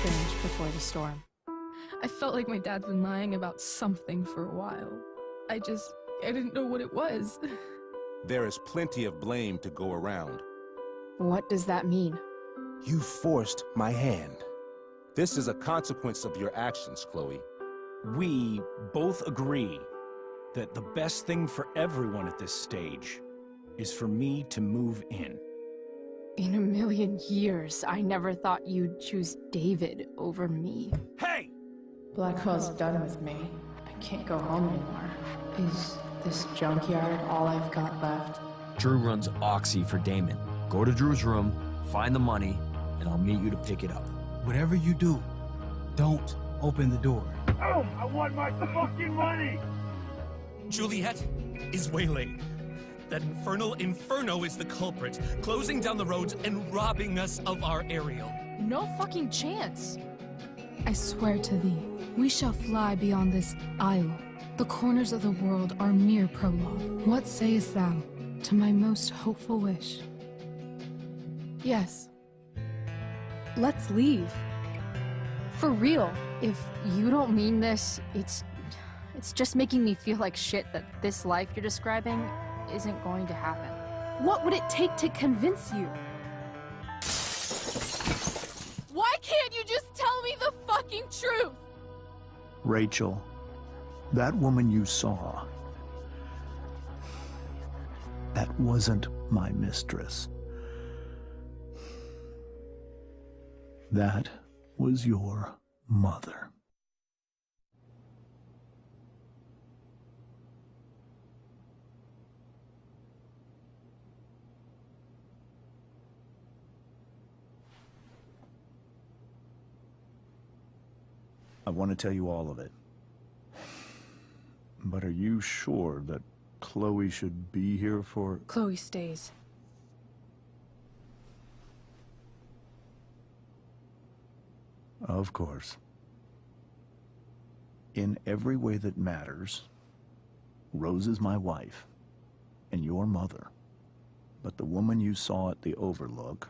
strange before the storm. I felt like my dad's been lying about something for a while. I didn't know what it was. There is plenty of blame to go around. What does that mean? You forced my hand. This is a consequence of your actions, Chloe. We both agree that the best thing for everyone at this stage is for me to move in. In a million years, I never thought you'd choose David over me. Hey! Blackwell's done with me. I can't go home anymore. Is this junkyard all I've got left? Drew runs Oxy for Damon. Go to Drew's room, find the money, and I'll meet you to pick it up. Whatever you do, don't open the door. Oh, I want my fucking money! Juliet is waylaid. That infernal Inferno is the culprit, closing down the roads and robbing us of our aerial. No fucking chance. I swear to thee, we shall fly beyond this isle. The corners of the world are mere prologue. What sayest thou to my most hopeful wish? Yes. Let's leave. For real. If you don't mean this, it's just making me feel like shit that this life you're describing isn't going to happen. What would it take to convince you? Why can't you just tell me the fucking truth? Rachel, that woman you saw, that wasn't my mistress. That was your mother. I want to tell you all of it. But are you sure that Chloe should be here for... Chloe stays. Of course. In every way that matters, Rose is my wife and your mother. But the woman you saw at the Overlook,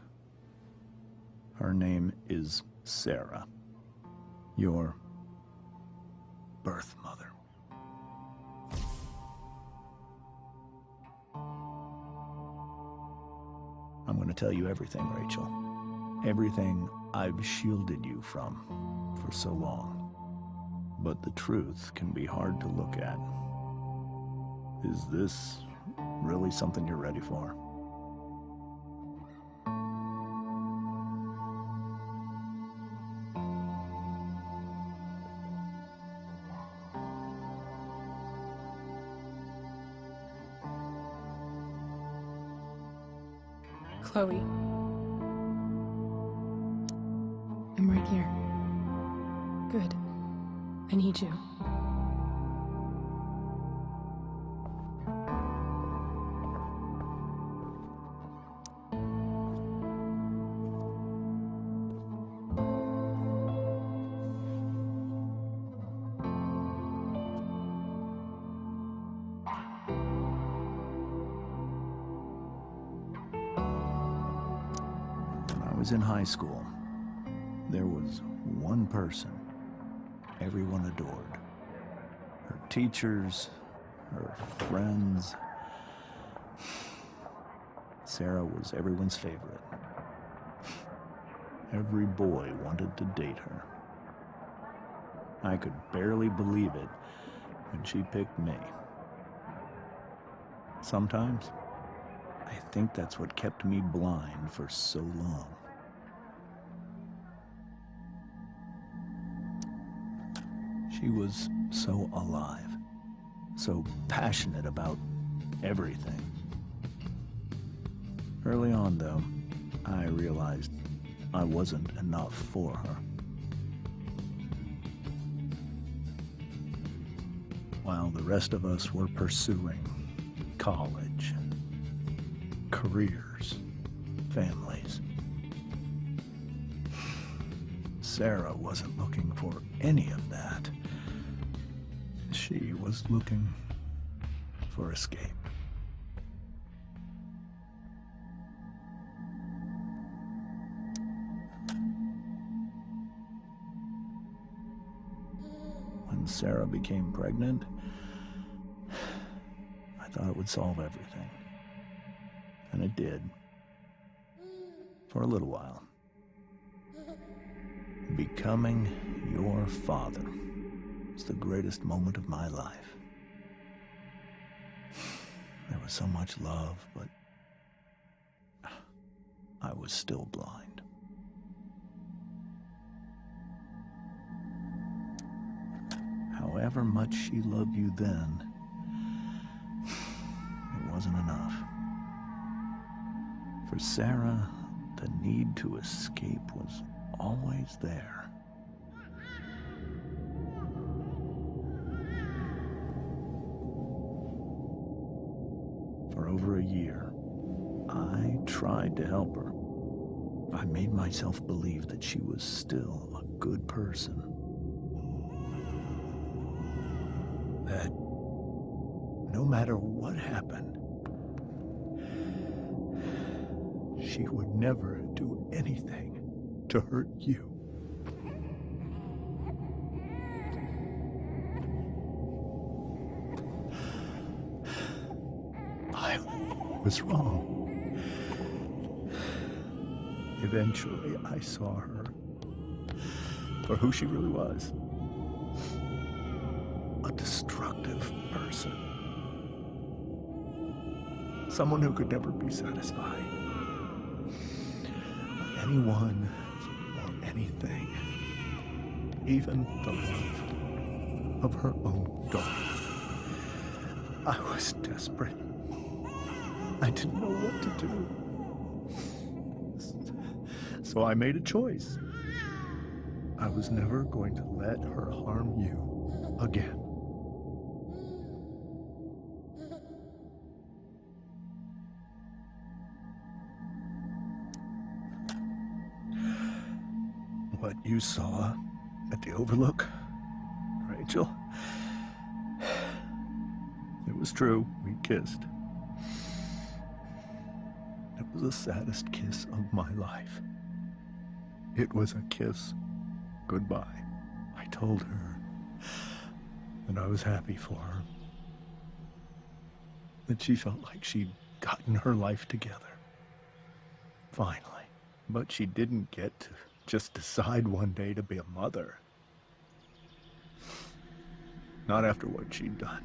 her name is Sarah, your birth mother. I'm going to tell you everything, Rachel. Everything I've shielded you from for so long. But the truth can be hard to look at. Is this really something you're ready for? Chloe. I'm right here. Good. I need you. When I was in high school, there was one person everyone adored. Her teachers, her friends. Sarah was everyone's favorite. Every boy wanted to date her. I could barely believe it when she picked me. Sometimes, I think that's what kept me blind for so long. She was so alive, so passionate about everything. Early on, though, I realized I wasn't enough for her. While the rest of us were pursuing college, careers, families, Sarah wasn't looking for any of that. She was looking for escape. Sarah became pregnant, I thought it would solve everything. And it did. For a little while. Becoming your father was the greatest moment of my life. There was so much love, but I was still blind. However much she loved you then, it wasn't enough. For Sarah, the need to escape was always there. For over a year, I tried to help her. I made myself believe that she was still a good person. That no matter what happened, she would never do anything to hurt you. I was wrong. Eventually, I saw her for who she really was. A destructive person. Someone who could never be satisfied. By anyone or anything. Even the love of her own daughter. I was desperate. I didn't know what to do. So I made a choice. I was never going to let her harm you again. What you saw at the Overlook, Rachel, it was true. We kissed. It was the saddest kiss of my life. It was a kiss goodbye. I told her that I was happy for her. That she felt like she'd gotten her life together. Finally. But she didn't get to just decide one day to be a mother. Not after what she'd done.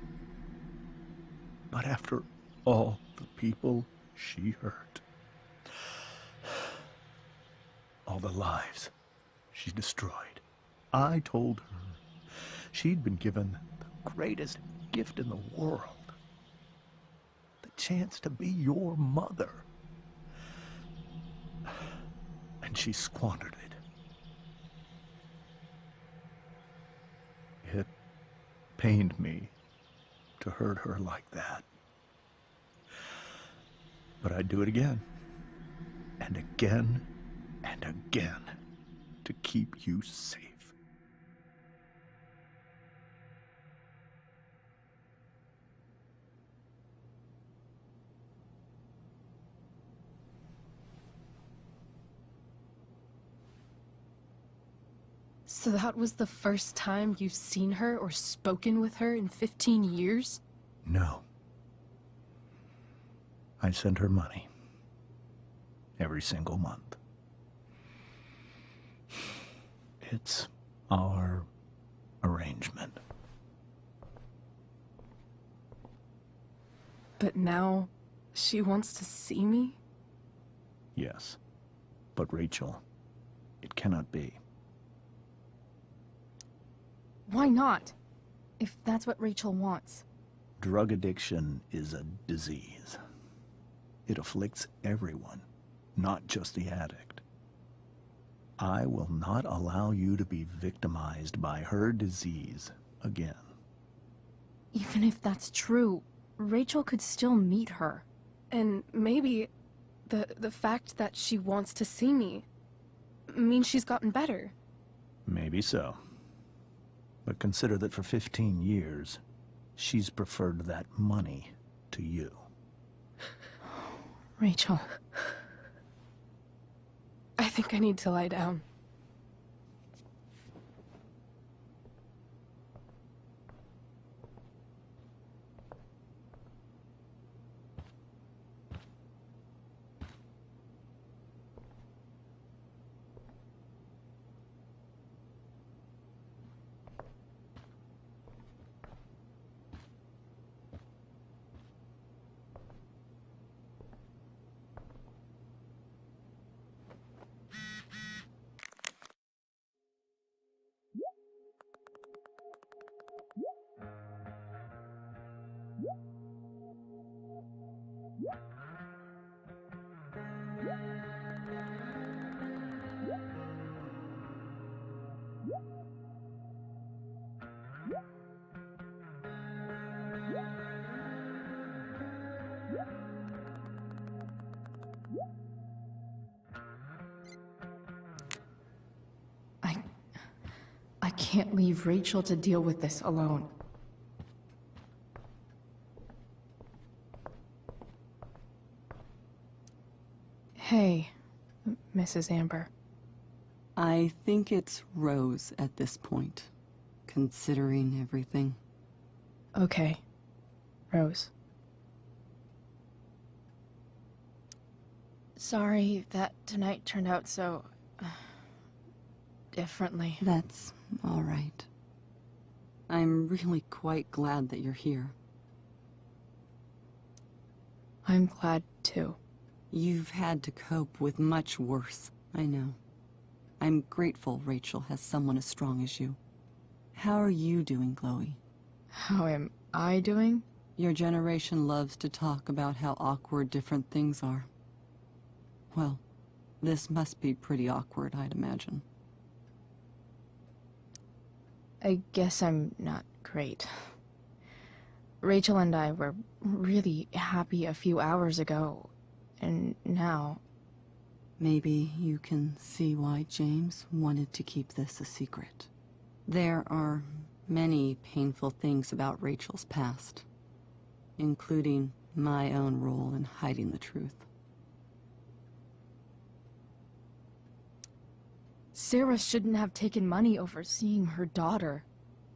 Not after all the people she hurt. All the lives she destroyed. I told her she'd been given the greatest gift in the world. The chance to be your mother. And she squandered it. It pained me to hurt her like that. But I'd do it again. And again. And again, to keep you safe. So that was the first time you've seen her or spoken with her in 15 years? No. I sent her money. Every single month. It's our arrangement. But now, she wants to see me? Yes. But Rachel, it cannot be. Why not? If that's what Rachel wants. Drug addiction is a disease. It afflicts everyone, not just the addict. I will not allow you to be victimized by her disease again. Even if that's true, Rachel could still meet her. And maybe the fact that she wants to see me means she's gotten better. Maybe so. But consider that for 15 years, she's preferred that money to you. Rachel. I think I need to lie down. can't leave Rachel to deal with this alone. Hey, Mrs. Amber. I think it's Rose at this point, considering everything. Okay, Rose. Sorry that tonight turned out so... differently. That's all right. I'm really quite glad that you're here. I'm glad, too. You've had to cope with much worse, I know. I'm grateful Rachel has someone as strong as you. How are you doing, Chloe? How am I doing? Your generation loves to talk about how awkward different things are. Well, this must be pretty awkward, I'd imagine. I guess I'm not great. Rachel and I were really happy a few hours ago, and now... Maybe you can see why James wanted to keep this a secret. There are many painful things about Rachel's past, including my own role in hiding the truth. Sarah shouldn't have taken money over seeing her daughter.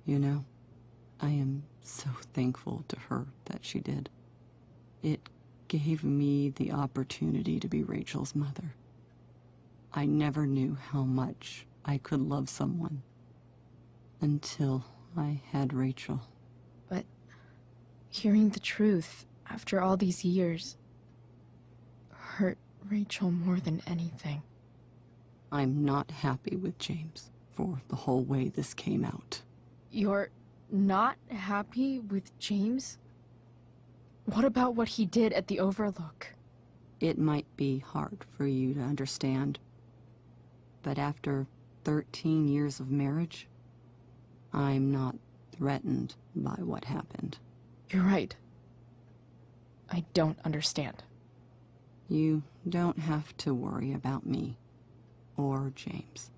You know, I am so thankful to her that she did. It gave me the opportunity to be Rachel's mother. I never knew how much I could love someone until I had Rachel. But hearing the truth after all these years hurt Rachel more than anything. I'm not happy with James for the whole way this came out. You're not happy with James? What about what he did at the Overlook? It might be hard for you to understand, but after 13 years of marriage, I'm not threatened by what happened. You're right. I don't understand. You don't have to worry about me or James.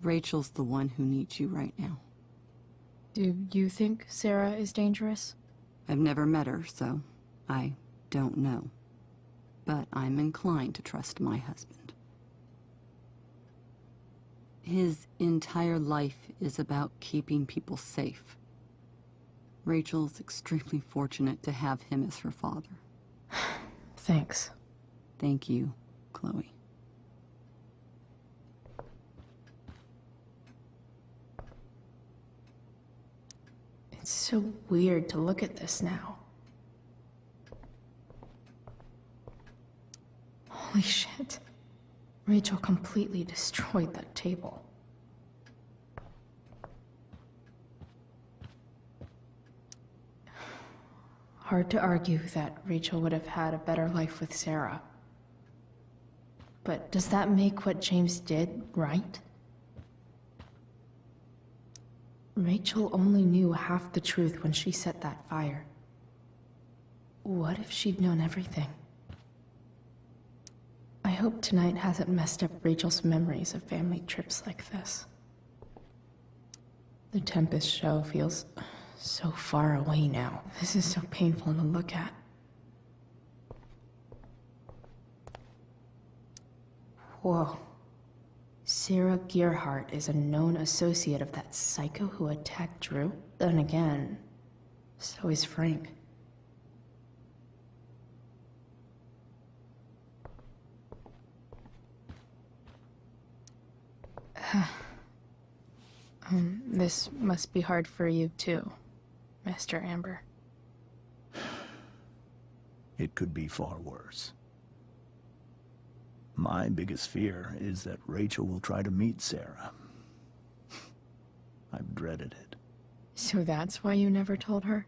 Rachel's the one who needs you right now. Do you think Sarah is dangerous? I've never met her, so I don't know. But I'm inclined to trust my husband. His entire life is about keeping people safe. Rachel's extremely fortunate to have him as her father. Thanks. Thank you, Chloe. It's so weird to look at this now. Holy shit. Rachel completely destroyed that table. Hard to argue that Rachel would have had a better life with Sarah. But does that make what James did right? Rachel only knew half the truth when she set that fire. What if she'd known everything? I hope tonight hasn't messed up Rachel's memories of family trips like this. The Tempest show feels so far away now. This is so painful to look at. Whoa. Sarah Gearhart is a known associate of that psycho who attacked Drew? Then again, so is Frank. This must be hard for you too, Mr. Amber. It could be far worse. My biggest fear is that Rachel will try to meet Sarah. I've dreaded it. So that's why you never told her?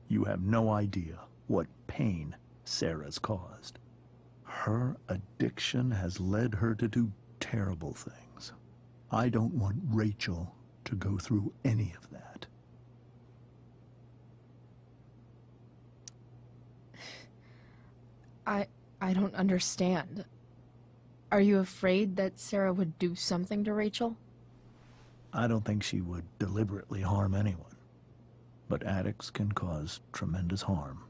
You have no idea what pain Sarah's caused. Her addiction has led her to do terrible things. I don't want Rachel to go through any of that. I don't understand. Are you afraid that Sarah would do something to Rachel? I don't think she would deliberately harm anyone. But addicts can cause tremendous harm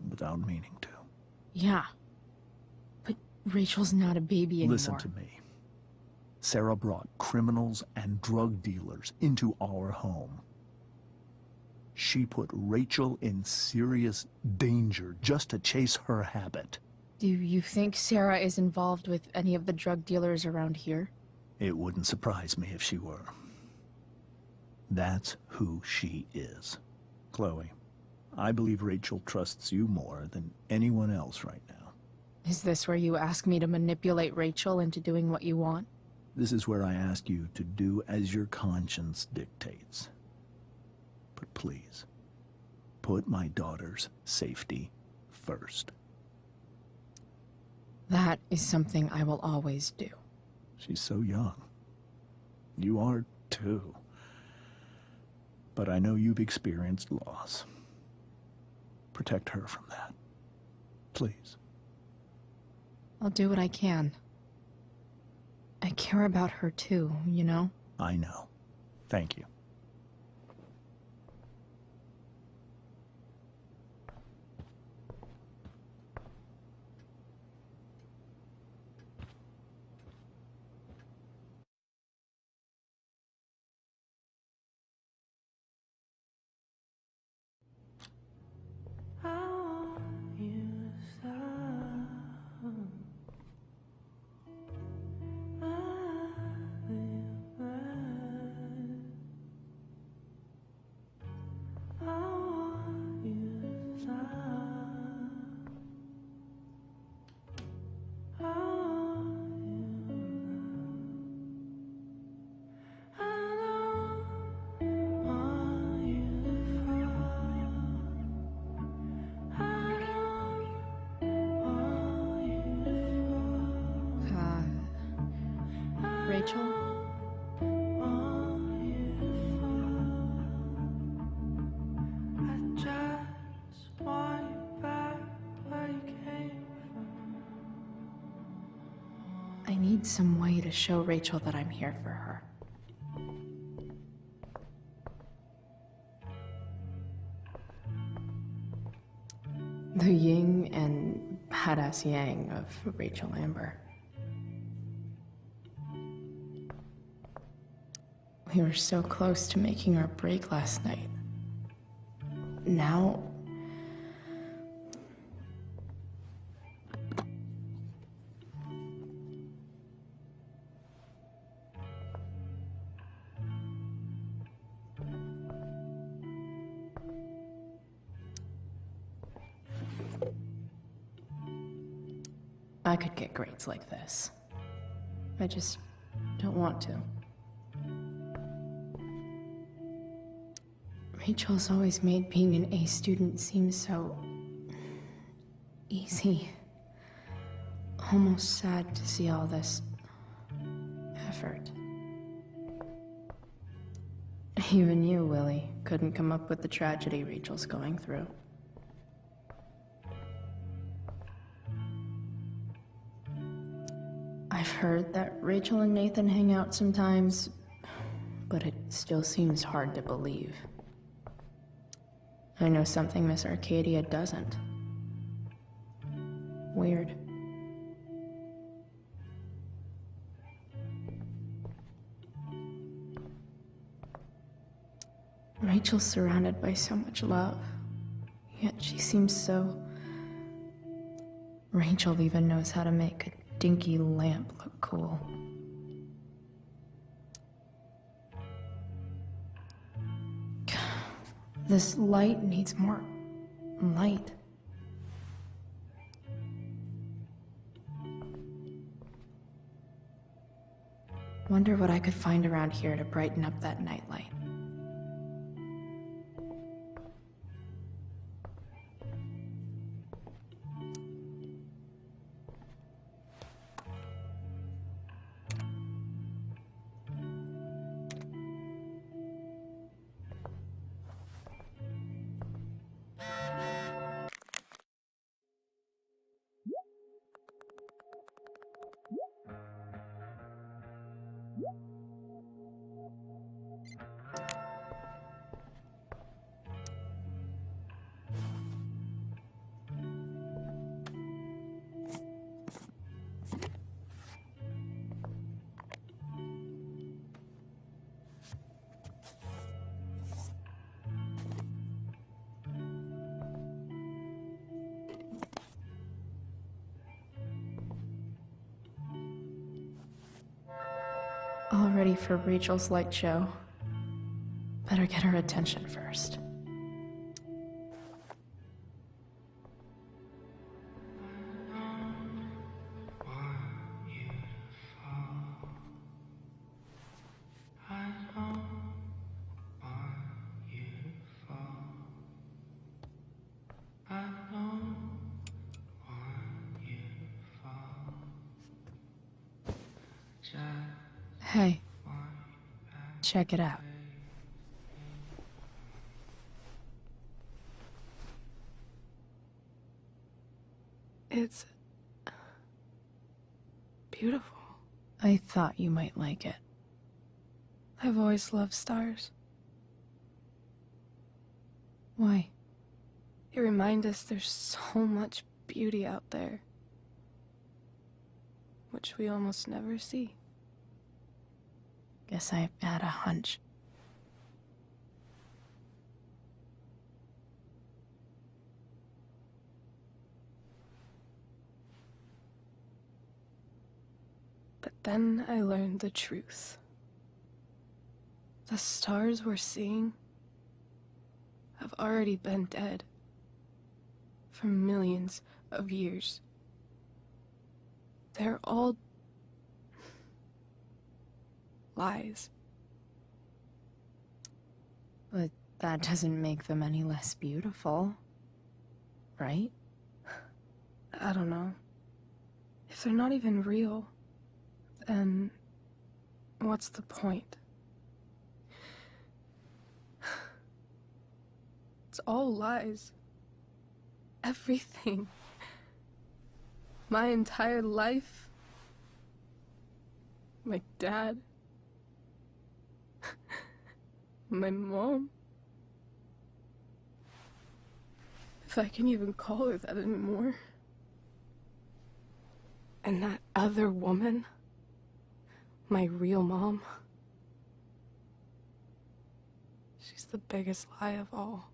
without meaning to. Yeah. But Rachel's not a baby anymore. Listen to me. Sarah brought criminals and drug dealers into our home. She put Rachel in serious danger just to chase her habit. Do you think Sarah is involved with any of the drug dealers around here? It wouldn't surprise me if she were. That's who she is. Chloe, I believe Rachel trusts you more than anyone else right now. Is this where you ask me to manipulate Rachel into doing what you want? This is where I ask you to do as your conscience dictates. But please, put my daughter's safety first. That is something I will always do. She's so young. You are too. But I know you've experienced loss. Protect her from that. Please. I'll do what I can. I care about her too, you know? I know. Thank you. Rachel? I need some way to show Rachel that I'm here for her. The yin and badass yang of Rachel Amber. We were so close to making our break last night. Now... I could get grades like this. I just don't want to. Rachel's always made being an A student seem so... easy. Almost sad to see all this... effort. Even you, Willie, couldn't come up with the tragedy Rachel's going through. I've heard that Rachel and Nathan hang out sometimes, but it still seems hard to believe. I know something Miss Arcadia doesn't. Weird. Rachel's surrounded by so much love, yet she seems so... Rachel even knows how to make a dinky lamp look cool. This light needs more light. Wonder what I could find around here to brighten up that nightlight. ready for Rachel's light show. Better get her attention first. Hey, check it out. It's beautiful. I thought you might like it. I've always loved stars. Why? They remind us there's so much beauty out there, which we almost never see. Guess I had a hunch. But then I learned the truth. The stars we're seeing have already been dead for millions of years. They're all lies. But that doesn't make them any less beautiful, right? I don't know. If they're not even real, then what's the point? It's all lies. Everything. My entire life. My dad. My mom. If I can even call her that anymore. And that other woman. My real mom. She's the biggest lie of all.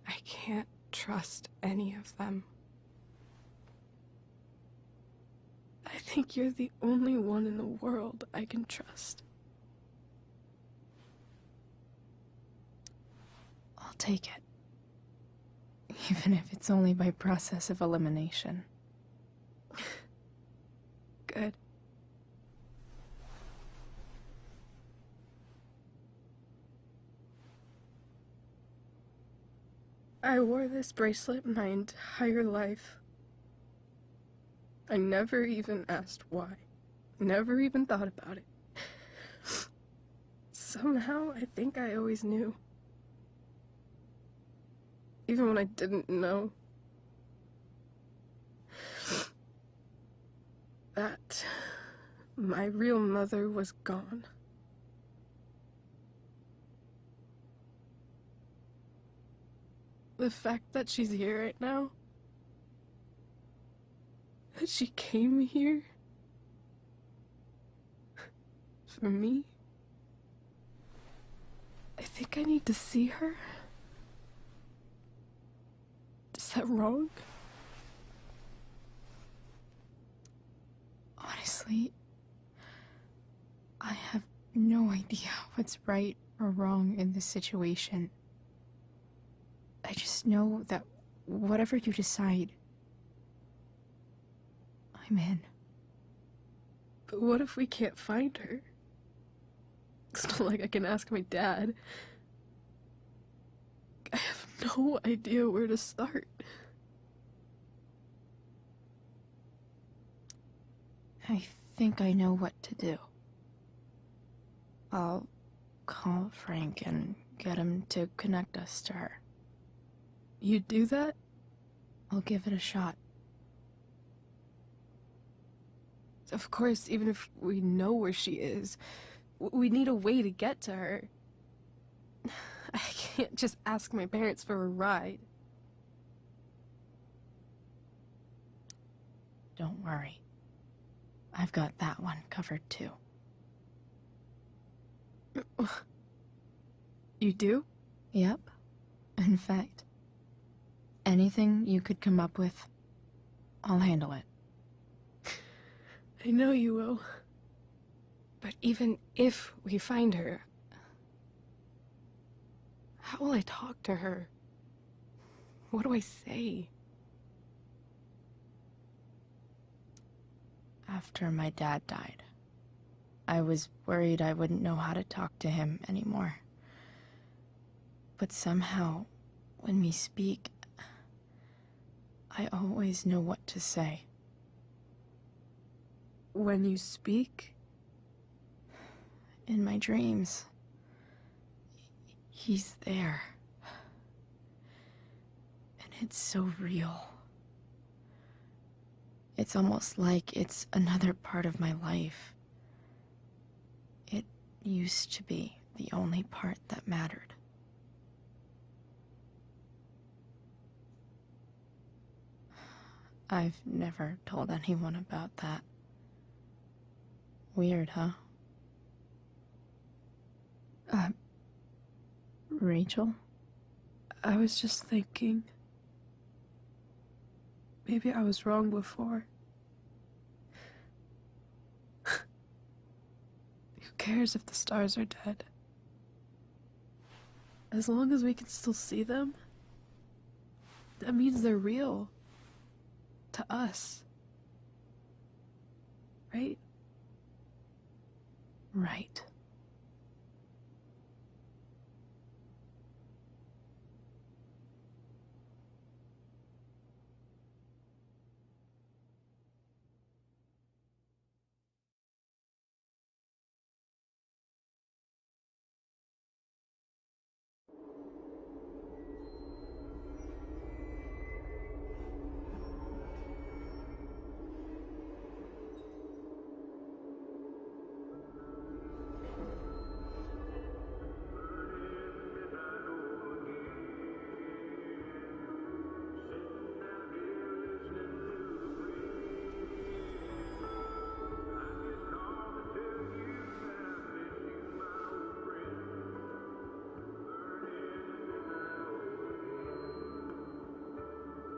I can't trust any of them. I think you're the only one in the world I can trust. I'll take it. Even if it's only by process of elimination. Good. I wore this bracelet my entire life. I never even asked why. Never even thought about it. Somehow, I think I always knew. Even when I didn't know. That my real mother was gone. The fact that she's here right now, that she came here for me, I think I need to see her. Is that wrong? Honestly, I have no idea what's right or wrong in this situation. I just know that whatever you decide, I'm in. But what if we can't find her? It's not like I can ask my dad. I have no idea where to start. I think I know what to do. I'll call Frank and get him to connect us to her. You'd do that? I'll give it a shot. Of course, even if we know where she is, we need a way to get to her. I can't just ask my parents for a ride. Don't worry. I've got that one covered too. You do? Yep. In fact, anything you could come up with, I'll handle it. I know you will. But even if we find her, how will I talk to her? What do I say? After my dad died, I was worried I wouldn't know how to talk to him anymore. But somehow, when we speak, I always know what to say. When you speak? In my dreams, he's there. And it's so real. It's almost like it's another part of my life. It used to be the only part that mattered. I've never told anyone about that. Weird, huh? Rachel? I was just thinking. Maybe I was wrong before. Who cares if the stars are dead? As long as we can still see them, that means they're real. To us. Right? Right.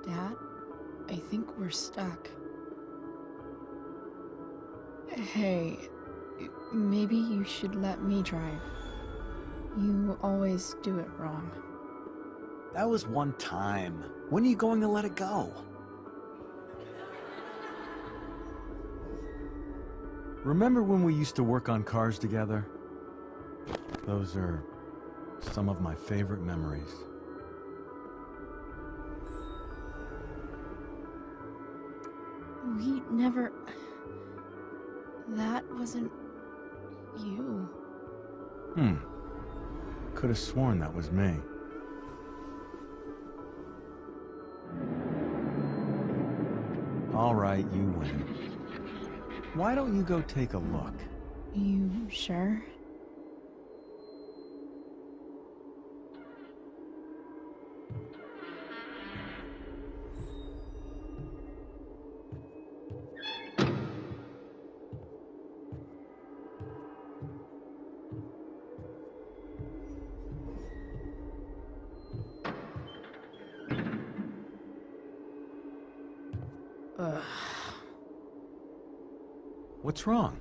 Dad, I think we're stuck. Hey, maybe you should let me drive. You always do it wrong. That was one time. When are you going to let it go? Remember when we used to work on cars together? Those are some of my favorite memories. We never... That wasn't... you. Could have sworn that was me. All right, you win. Why don't you go take a look? You sure? What's wrong?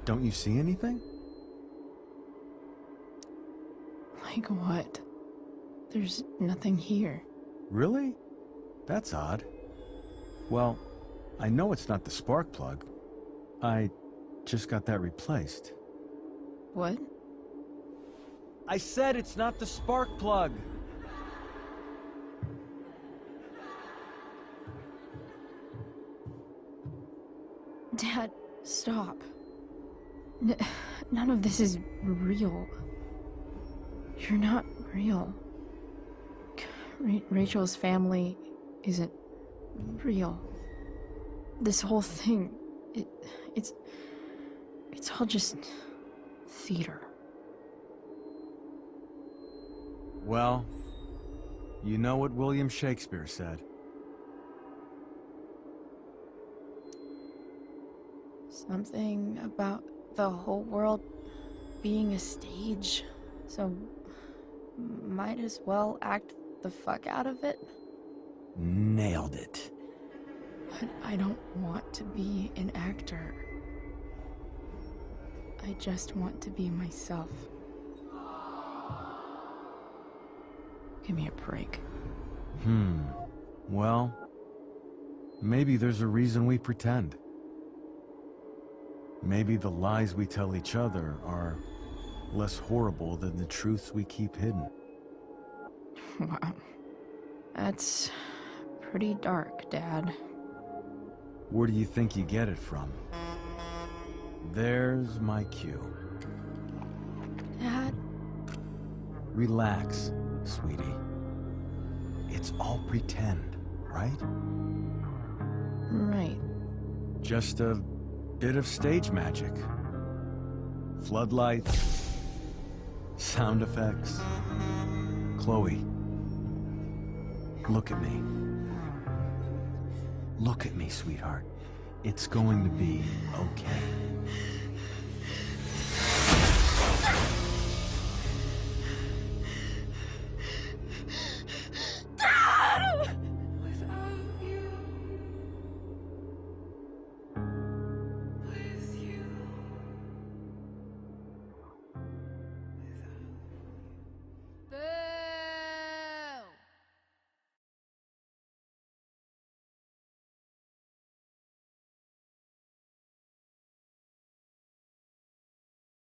Don't you see anything? Like what? There's nothing here. Really? That's odd. Well, I know it's not the spark plug. I just got that replaced. What? I said it's not the spark plug! Dad, stop. None of this is real. You're not real. Rachel's family isn't real. This whole thing, it's all just theater. Well, you know what William Shakespeare said. Something about the whole world being a stage, so might as well act the fuck out of it. Nailed it. But I don't want to be an actor. I just want to be myself. Give me a break. Well, maybe there's a reason we pretend. Maybe the lies we tell each other are less horrible than the truths we keep hidden. Wow. That's pretty dark, Dad. Where do you think you get it from? There's my cue. Dad? Relax, sweetie. It's all pretend, right? Right. Just a bit of stage magic. Floodlights, sound effects. Chloe, look at me. Look at me, sweetheart. It's going to be okay.